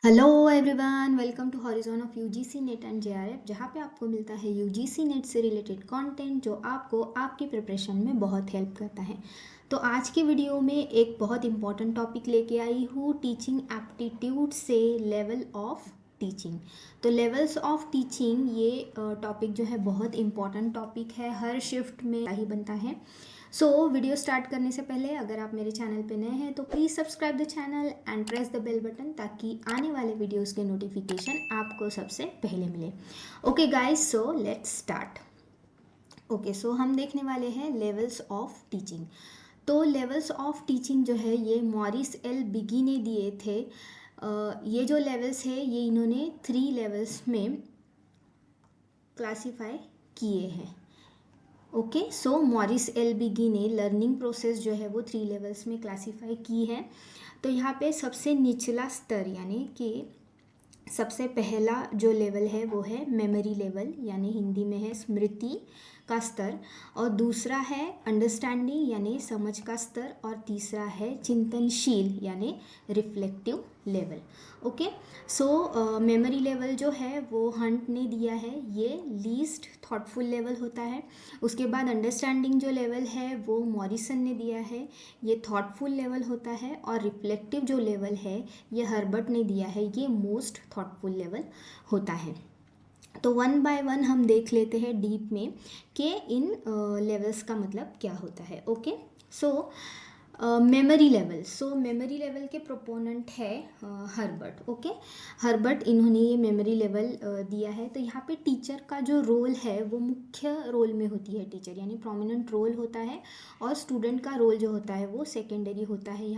Hello everyone, welcome to horizon of UGC NET and JRF, जहाँ पे आपको मिलता है यूजीसी नेट से रिलेटेड कंटेंट जो आपको आपकी प्रिपरेशन में बहुत हेल्प करता है। तो आज की वीडियो में एक बहुत इंपॉर्टेंट टॉपिक लेके आई हूँ, टीचिंग एप्टीट्यूड से लेवल ऑफ टीचिंग। तो लेवल्स ऑफ टीचिंग ये टॉपिक जो है बहुत इंपॉर्टेंट टॉपिक है, हर शिफ्ट में ही बनता है। वीडियो स्टार्ट करने से पहले अगर आप मेरे चैनल पे नए हैं तो please subscribe the channel and press the bell button ताकि आने वाले वीडियोस के नोटिफिकेशन आपको सबसे पहले मिले। Okay guys, so let's start. Okay, so हम देखने वाले हैं लेवल्स ऑफ टीचिंग। तो लेवल्स ऑफ टीचिंग जो है ये मॉरिस एल बिगी ने दिए थे। ये जो लेवल्स है ये इन्होंने 3 लेवल्स में क्लासीफाई किए हैं। ओके, सो मॉरिस एल बिगी ने लर्निंग प्रोसेस जो है वो 3 लेवल्स में क्लासीफाई की है। तो यहाँ पे सबसे निचला स्तर यानी कि सबसे पहला जो लेवल है वो है मेमोरी लेवल, यानी हिंदी में है स्मृति का स्तर। और दूसरा है अंडरस्टैंडिंग यानी समझ का स्तर। और तीसरा है चिंतनशील यानी रिफ्लेक्टिव लेवल। ओके, सो मेमोरी लेवल जो है वो हंट ने दिया है, ये लीस्ट थॉटफुल लेवल होता है। उसके बाद अंडरस्टैंडिंग जो लेवल है वो मॉरिसन ने दिया है, ये थॉटफुल लेवल होता है। और रिफ्लेक्टिव जो लेवल है ये हर्बर्ट ने दिया है, ये मोस्ट थॉटफुल लेवल होता है। तो वन बाय वन हम देख लेते हैं डीप में कि इन लेवल्स का मतलब क्या होता है। ओके, सो मेमोरी लेवल। सो मेमोरी लेवल के प्रोपोनेंट है हर्बर्ट। ओके, हर्बर्ट इन्होंने ये मेमोरी लेवल दिया है। तो यहाँ पे टीचर का जो रोल है वो मुख्य रोल में होती है, टीचर यानी प्रोमिनेंट रोल होता है। और स्टूडेंट का रोल जो होता है वो सेकेंडरी होता है।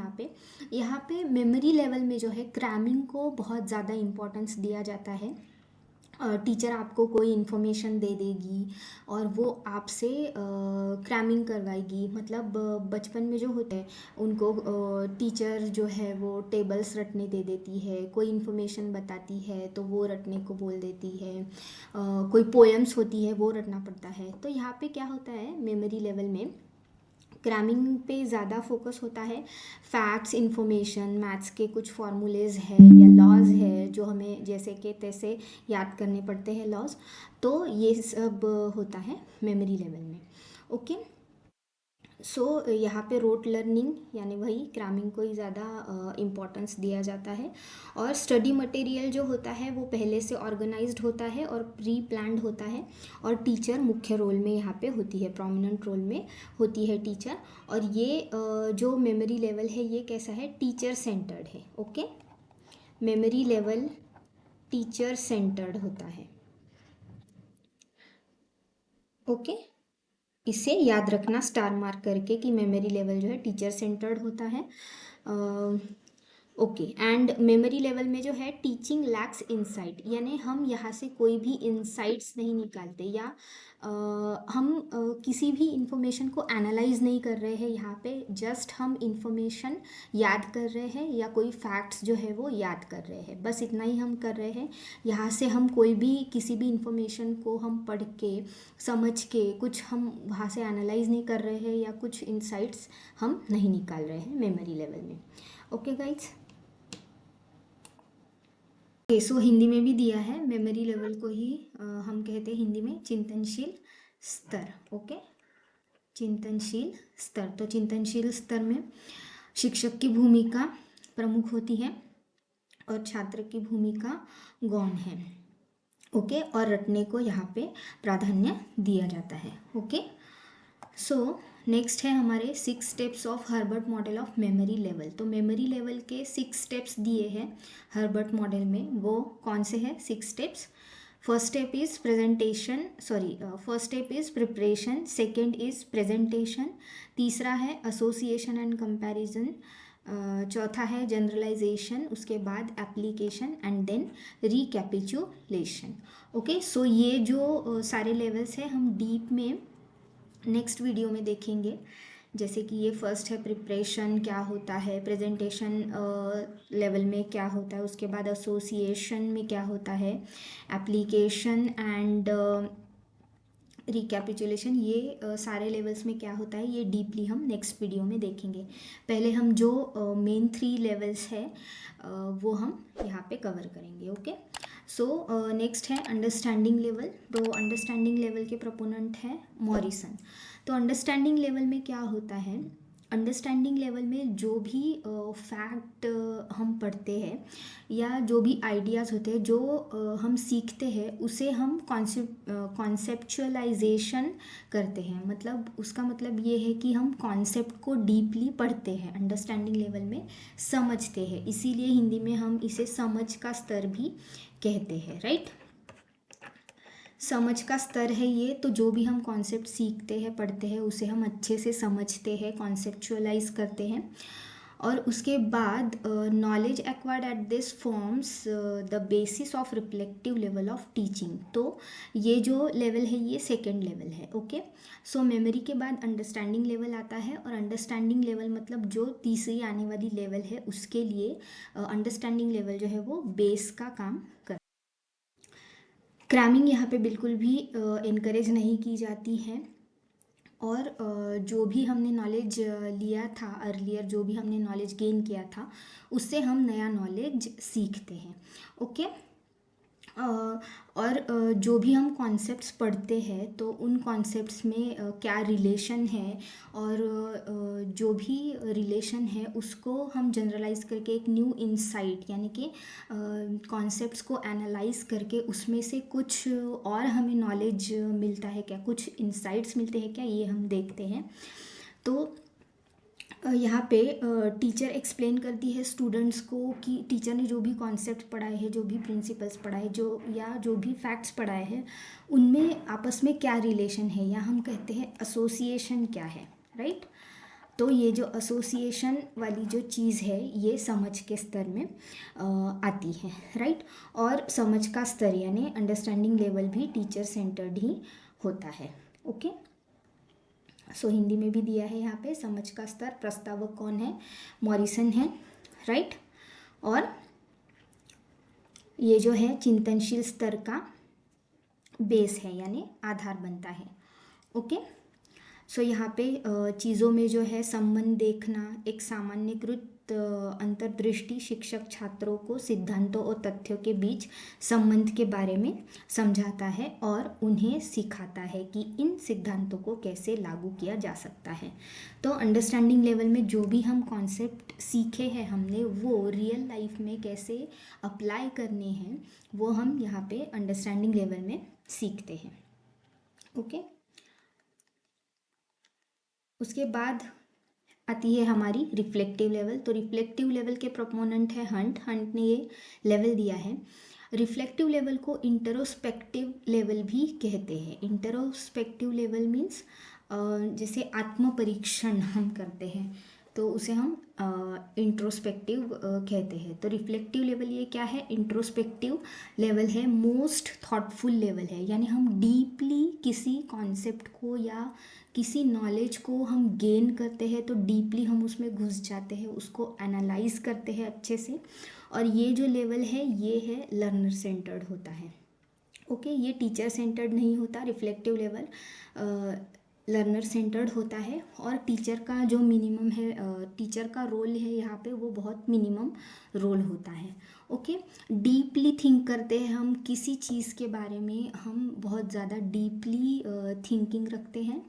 यहाँ पे मेमोरी लेवल में जो है क्रैमिंग को बहुत ज़्यादा इम्पोर्टेंस दिया जाता है। टीचर आपको कोई इन्फॉर्मेशन दे देगी और वो आपसे क्रैमिंग करवाएगी। मतलब बचपन में जो होते हैं उनको टीचर जो है वो टेबल्स रटने दे देती है, कोई इन्फॉर्मेशन बताती है तो वो रटने को बोल देती है। कोई पोएम्स होती है वो रटना पड़ता है। तो यहाँ पे क्या होता है, मेमोरी लेवल में क्रैमिंग पे ज़्यादा फोकस होता है। फैक्ट्स, इंफॉर्मेशन, मैथ्स के कुछ फॉर्मूलेज है या लॉज है जो हमें जैसे कि तैसे याद करने पड़ते हैं लॉज। तो ये सब होता है मेमोरी लेवल में। ओके, सो यहाँ पे रोट लर्निंग यानी वही क्रैमिंग को ही ज़्यादा इम्पोर्टेंस दिया जाता है। और स्टडी मटेरियल जो होता है वो पहले से ऑर्गेनाइज्ड होता है और प्री प्लान्ड होता है। और टीचर मुख्य रोल में यहाँ पे होती है, प्रोमिनेंट रोल में होती है टीचर। और ये जो मेमोरी लेवल है ये कैसा है, टीचर सेंटर्ड है। Okay, memory level teacher centred होता है। ओके, इसे याद रखना स्टार मार्क करके कि मेमोरी लेवल जो है टीचर सेंटर्ड होता है। ओके, एंड मेमोरी लेवल में जो है टीचिंग लैक्स इंसाइट, यानी हम यहाँ से कोई भी इंसाइट्स नहीं निकालते या हम किसी भी इंफॉर्मेशन को एनालाइज नहीं कर रहे हैं। यहाँ पे जस्ट हम इंफॉर्मेशन याद कर रहे हैं या कोई फैक्ट्स जो है वो याद कर रहे हैं, बस इतना ही हम कर रहे हैं। यहाँ से हम कोई भी किसी भी इंफॉर्मेशन को हम पढ़ के समझ के कुछ हम वहाँ से एनालाइज नहीं कर रहे हैं या कुछ इंसाइट्स हम नहीं निकाल रहे हैं मेमोरी लेवल में। ओके गाइज, ओके, सो हिंदी में भी दिया है मेमोरी लेवल को ही हम कहते हैं हिंदी में चिंतनशील स्तर। ओके, चिंतनशील स्तर। तो चिंतनशील स्तर में शिक्षक की भूमिका प्रमुख होती है और छात्र की भूमिका गौण है। ओके, और रटने को यहाँ पे प्राधान्य दिया जाता है। ओके, सो नेक्स्ट है हमारे 6 steps of Herbert model of memory level. तो मेमोरी लेवल के 6 स्टेप्स दिए हैं हर्बर्ट मॉडल में, वो कौन से हैं 6 steps. First step is presentation, sorry, first step is preparation, second is presentation, तीसरा है एसोसिएशन एंड कंपैरिजन, चौथा है जनरलाइजेशन, उसके बाद application and then recapitulation. Okay, so ये जो सारे लेवल्स हैं हम डीप में नेक्स्ट वीडियो में देखेंगे। जैसे कि ये फर्स्ट है प्रिपरेशन क्या होता है, प्रेजेंटेशन लेवल में क्या होता है, उसके बाद एसोसिएशन में क्या होता है, एप्लीकेशन एंड रिकैपिचुलेशन, ये सारे लेवल्स में क्या होता है ये डीपली हम नेक्स्ट वीडियो में देखेंगे। पहले हम जो मेन 3 लेवल्स है वो हम यहाँ पे कवर करेंगे। ओके, सो नेक्स्ट है अंडरस्टैंडिंग लेवल। तो अंडरस्टैंडिंग लेवल के प्रोपोनेंट है मॉरिसन। तो अंडरस्टैंडिंग लेवल में क्या होता है, अंडरस्टैंडिंग लेवल में जो भी फैक्ट हम पढ़ते हैं या जो भी आइडियाज़ होते हैं, जो हम सीखते हैं, उसे हम कॉन्सेप्चुअलाइजेशन करते हैं। मतलब उसका मतलब ये है कि हम कॉन्सेप्ट को डीपली पढ़ते हैं, अंडरस्टैंडिंग लेवल में समझते हैं। इसीलिए हिंदी में हम इसे समझ का स्तर भी कहते हैं, राइट। समझ का स्तर है ये, तो जो भी हम कॉन्सेप्ट सीखते हैं पढ़ते हैं उसे हम अच्छे से समझते हैं, कॉन्सेप्चुअलाइज करते हैं। और उसके बाद knowledge acquired at this forms the basis of reflective level of teaching. तो ये जो लेवल है ये सेकेंड लेवल है। ओके, सो मेमोरी के बाद अंडरस्टैंडिंग लेवल आता है, और अंडरस्टैंडिंग लेवल मतलब जो तीसरी आने वाली लेवल है उसके लिए अंडरस्टैंडिंग लेवल जो है वो बेस का काम कर। क्रैमिंग यहाँ पे बिल्कुल भी इनकरेज नहीं की जाती है, और जो भी हमने नॉलेज लिया था अर्लियर, जो भी हमने नॉलेज गेन किया था उससे हम नया नॉलेज सीखते हैं। ओके, और जो भी हम कॉन्सेप्ट्स पढ़ते हैं तो उन कॉन्सेप्ट्स में क्या रिलेशन है, और जो भी रिलेशन है उसको हम जनरलाइज करके एक न्यू इंसाइट, यानी कि कॉन्सेप्ट्स को एनालाइज करके उसमें से कुछ और हमें नॉलेज मिलता है क्या, कुछ इंसाइट्स मिलते हैं क्या, ये हम देखते हैं। तो यहाँ पे टीचर एक्सप्लेन करती है स्टूडेंट्स को कि टीचर ने जो भी कॉन्सेप्ट पढ़ाए हैं, जो भी प्रिंसिपल्स पढ़ाए, जो भी फैक्ट्स पढ़ाए हैं, उनमें आपस में क्या रिलेशन है, या हम कहते हैं एसोसिएशन क्या है, राइट। तो ये जो एसोसिएशन वाली जो चीज़ है ये समझ के स्तर में आती है, राइट। और समझ का स्तर यानी अंडरस्टैंडिंग लेवल भी टीचर सेंटर्ड ही होता है। ओके, सो हिंदी में भी दिया है यहाँ पे समझ का स्तर, प्रस्तावक कौन है, मॉरिसन है, राइट। और ये जो है चिंतनशील स्तर का बेस है यानी आधार बनता है। ओके, सो यहाँ पे चीज़ों में जो है संबंध देखना, एक सामान्यकृत अंतर्दृष्टि शिक्षक छात्रों को सिद्धांतों और तथ्यों के बीच संबंध के बारे में समझाता है और उन्हें सिखाता है कि इन सिद्धांतों को कैसे लागू किया जा सकता है। तो अंडरस्टैंडिंग लेवल में जो भी हम कॉन्सेप्ट सीखे हैं हमने, वो रियल लाइफ में कैसे अप्लाई करने हैं वो हम यहाँ पे अंडरस्टैंडिंग लेवल में सीखते हैं। ओके, उसके बाद आती है हमारी रिफ्लेक्टिव लेवल। तो रिफ्लेक्टिव लेवल के प्रोपोनेंट है हंट ने ये लेवल दिया है। रिफ्लेक्टिव लेवल को इंट्रोस्पेक्टिव लेवल भी कहते हैं। इंट्रोस्पेक्टिव लेवल मीन्स जैसे आत्म परीक्षण हम करते हैं तो उसे हम इंट्रोस्पेक्टिव कहते हैं। तो रिफ्लेक्टिव लेवल ये क्या है, इंट्रोस्पेक्टिव लेवल है, मोस्ट थॉटफुल लेवल है, यानी हम डीपली किसी कॉन्सेप्ट को या किसी नॉलेज को हम गेन करते हैं तो डीपली हम उसमें घुस जाते हैं, उसको एनालाइज करते हैं अच्छे से। और ये जो लेवल है ये है लर्नर सेंटर्ड होता है। ओके, ये टीचर सेंटर्ड नहीं होता। रिफ्लेक्टिव लेवल लर्नर सेंटर्ड होता है, और टीचर का जो मिनिमम है, टीचर का रोल है यहाँ पे वो बहुत मिनिमम रोल होता है। ओके, डीपली थिंक करते हैं हम किसी चीज़ के बारे में, हम बहुत ज़्यादा डीपली थिंकिंग रखते हैं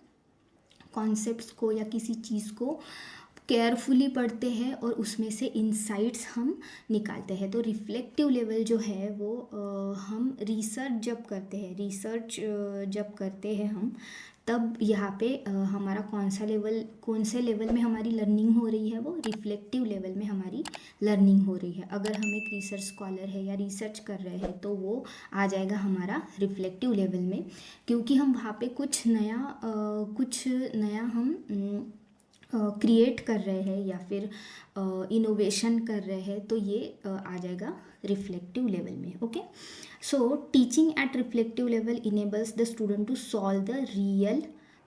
कॉन्सेप्ट्स को या किसी चीज़ को केयरफुली पढ़ते हैं और उसमें से इंसाइट्स हम निकालते हैं। तो रिफ्लेक्टिव लेवल जो है वो हम रिसर्च जब करते हैं हम, तब यहाँ पे हमारा कौन से लेवल में हमारी लर्निंग हो रही है, वो रिफ्लेक्टिव लेवल में हमारी लर्निंग हो रही है। अगर हम एक रिसर्च स्कॉलर है या रिसर्च कर रहे हैं तो वो आ जाएगा हमारा रिफ्लेक्टिव लेवल में, क्योंकि हम वहाँ पे कुछ नया हम क्रिएट कर रहे हैं या फिर इनोवेशन कर रहे हैं, तो ये आ जाएगा रिफ्लेक्टिव लेवल में। Okay, so teaching at reflective level enables the student to solve the real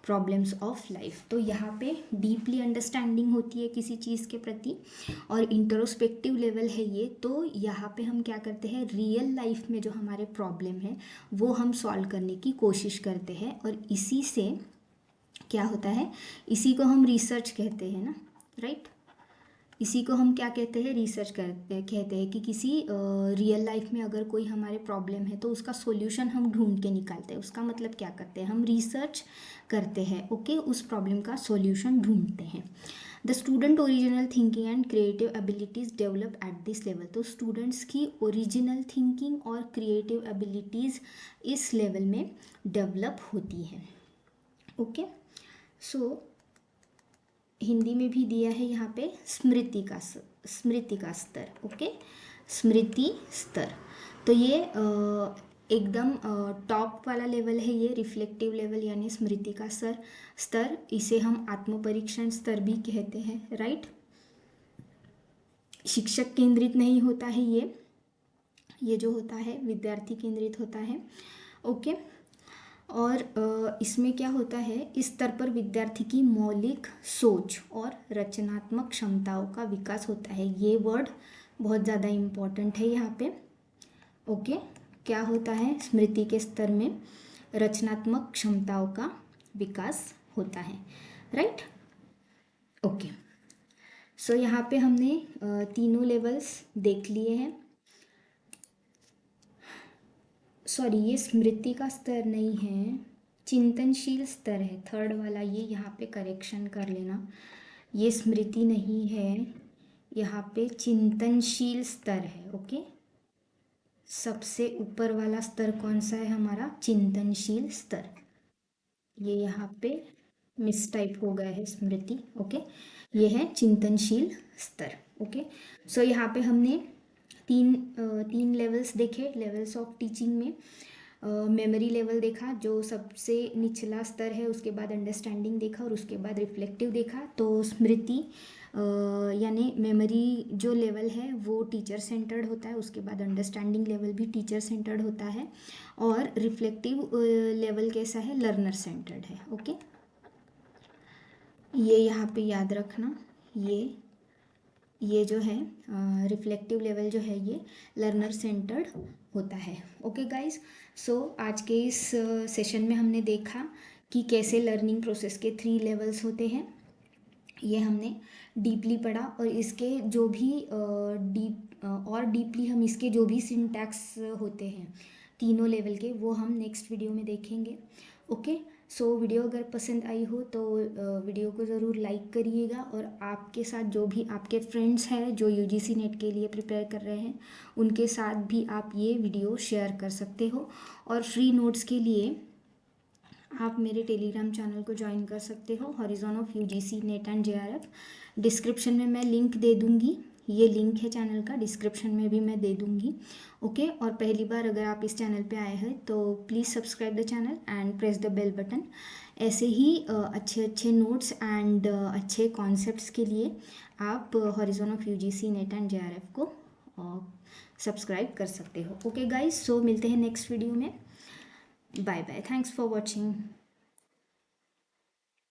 problems of life. तो यहाँ पे डीपली अंडरस्टैंडिंग होती है किसी चीज़ के प्रति और इंट्रोस्पेक्टिव लेवल है ये। तो यहाँ पे हम क्या करते हैं, रियल लाइफ में जो हमारे प्रॉब्लम है वो हम सॉल्व करने की कोशिश करते हैं, और इसी से क्या होता है, इसी को हम रिसर्च कहते हैं ना, राइट। इसी को हम क्या कहते हैं, रिसर्च कहते हैं कि किसी रियल लाइफ में अगर कोई हमारे प्रॉब्लम है तो उसका सॉल्यूशन हम ढूंढ के निकालते हैं। उसका मतलब क्या करते हैं, हम रिसर्च करते हैं, ओके, उस प्रॉब्लम का सॉल्यूशन ढूंढते हैं। The student original thinking and creative abilities develop at this level. तो स्टूडेंट्स की ओरिजिनल थिंकिंग और क्रिएटिव एबिलिटीज़ इस लेवल में डेवलप होती हैं, ओके। सो हिंदी में भी दिया है यहाँ पे स्मृति का स्तर, ओके, स्मृति स्तर। तो ये एकदम टॉप वाला लेवल है ये, रिफ्लेक्टिव लेवल यानी स्मृति का स्तर। इसे हम आत्मपरीक्षण स्तर भी कहते हैं, राइट। शिक्षक केंद्रित नहीं होता है ये जो होता है विद्यार्थी केंद्रित होता है, ओके। और इसमें क्या होता है, इस स्तर पर विद्यार्थी की मौलिक सोच और रचनात्मक क्षमताओं का विकास होता है। ये वर्ड बहुत ज़्यादा इम्पोर्टेंट है यहाँ पे, ओके। क्या होता है, स्मृति के स्तर में रचनात्मक क्षमताओं का विकास होता है, राइट, ओके। सो यहाँ पे हमने तीनों लेवल्स देख लिए हैं। सॉरी, ये स्मृति का स्तर नहीं है, चिंतनशील स्तर है, थर्ड वाला ये, यहाँ पे करेक्शन कर लेना। ये स्मृति नहीं है, यहाँ पे चिंतनशील स्तर है, ओके। सबसे ऊपर वाला स्तर कौन सा है हमारा, चिंतनशील स्तर। ये यहाँ पे मिसटाइप हो गया है स्मृति, ओके। ये है चिंतनशील स्तर, ओके। सो यहाँ पे हमने तीन लेवल्स देखे, लेवल्स ऑफ टीचिंग में। मेमोरी लेवल देखा जो सबसे निचला स्तर है, उसके बाद अंडरस्टैंडिंग देखा और उसके बाद रिफ्लेक्टिव देखा। तो स्मृति यानी मेमोरी जो लेवल है वो टीचर सेंटर्ड होता है, उसके बाद अंडरस्टैंडिंग लेवल भी टीचर सेंटर्ड होता है, और रिफ्लेक्टिव लेवल कैसा है, लर्नर सेंटर्ड है, ओके। ये यहाँ पे याद रखना, ये जो है रिफ्लेक्टिव लेवल जो है ये लर्नर सेंटर्ड होता है, ओके गाइस। सो आज के इस सेशन में हमने देखा कि कैसे लर्निंग प्रोसेस के 3 लेवल्स होते हैं, ये हमने डीपली पढ़ा। और इसके जो भी डीपली हम इसके जो भी सिंटैक्स होते हैं तीनों लेवल के, वो हम नेक्स्ट वीडियो में देखेंगे, ओके। सो वीडियो अगर पसंद आई हो तो वीडियो को ज़रूर लाइक करिएगा, और आपके साथ जो भी आपके फ्रेंड्स हैं जो यूजीसी नेट के लिए प्रिपेयर कर रहे हैं उनके साथ भी आप ये वीडियो शेयर कर सकते हो। और फ्री नोट्स के लिए आप मेरे टेलीग्राम चैनल को ज्वाइन कर सकते हो, horizon of UGC NET and JRF. Description में मैं लिंक दे दूँगी, ये लिंक है चैनल का, डिस्क्रिप्शन में भी मैं दे दूँगी, ओके। और पहली बार अगर आप इस चैनल पे आए हैं तो please subscribe the channel and press the bell button. ऐसे ही अच्छे अच्छे नोट्स एंड अच्छे कॉन्सेप्ट्स के लिए आप horizon of UGC NET and JRF को सब्सक्राइब कर सकते हो, ओके गाइज। सो मिलते हैं नेक्स्ट वीडियो में, bye bye, thanks for watching.